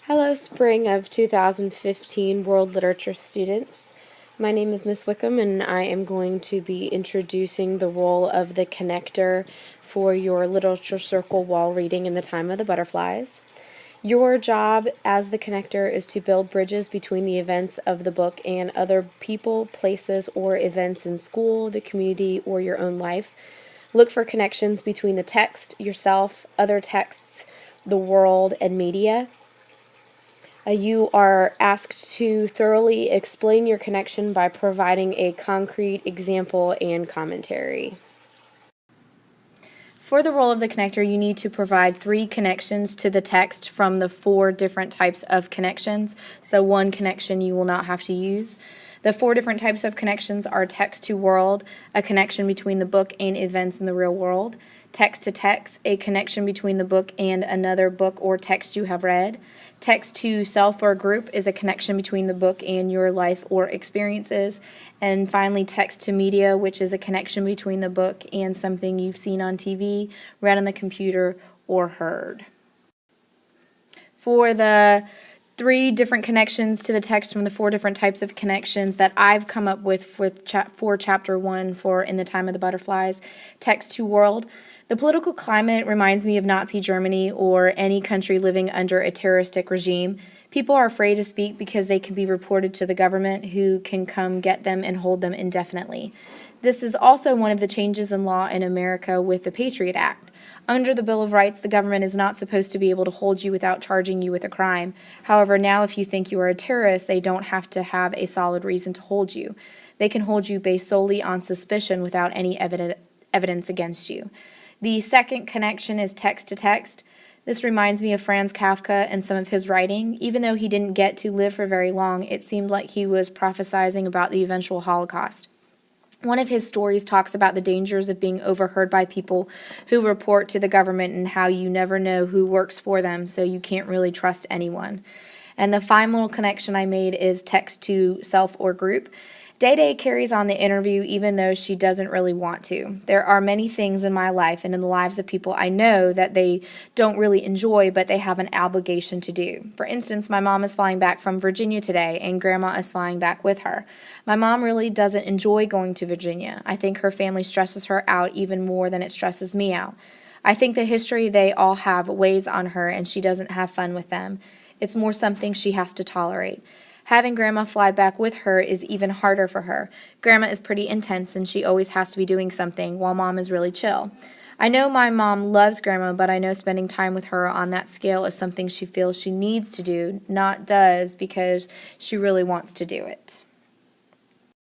Hello, spring of 2015 World Literature students. My name is Miss Wickham, and I am going to be introducing the role of the connector for your literature circle wall reading in the Time of the Butterflies. Your job as the connector is to build bridges between the events of the book and other people, places, or events in school, the community, or your own life. Look for connections between the text, yourself, other texts, the world, and media. You are asked to thoroughly explain your connection by providing a concrete example and commentary. For the role of the connector, you need to provide 3 connections to the text from the 4 different types of connections, so 1 connection you will not have to use. The 4 different types of connections are text to world, a connection between the book and events in the real world; text to text, a connection between the book and another book or text you have read; text to self or group is a connection between the book and your life or experiences; and finally text to media, which is a connection between the book and something you've seen on TV, read on the computer, or heard. For the 3 different connections to the text from the 4 different types of connections that I've come up with for Chapter 1 for In the Time of the Butterflies, text to world. The political climate reminds me of Nazi Germany or any country living under a terroristic regime. People are afraid to speak because they can be reported to the government, who can come get them and hold them indefinitely. This is also one of the changes in law in America with the Patriot Act. Under the Bill of Rights, the government is not supposed to be able to hold you without charging you with a crime. However, now if you think you are a terrorist, they don't have to have a solid reason to hold you. They can hold you based solely on suspicion without any evidence against you. The second connection is text to text. This reminds me of Franz Kafka and some of his writing. Even though he didn't get to live for very long, it seemed like he was prophesizing about the eventual Holocaust. One of his stories talks about the dangers of being overheard by people who report to the government and how you never know who works for them, so you can't really trust anyone. And the final connection I made is text to self or group. Day-Day carries on the interview even though she doesn't really want to. There are many things in my life and in the lives of people I know that they don't really enjoy, but they have an obligation to do. For instance, my mom is flying back from Virginia today, and Grandma is flying back with her. My mom really doesn't enjoy going to Virginia. I think her family stresses her out even more than it stresses me out. I think the history they all have weighs on her, and she doesn't have fun with them. It's more something she has to tolerate. Having Grandma fly back with her is even harder for her. Grandma is pretty intense, and she always has to be doing something, while Mom is really chill. I know my mom loves Grandma, but I know spending time with her on that scale is something she feels she needs to do, not does because she really wants to do it.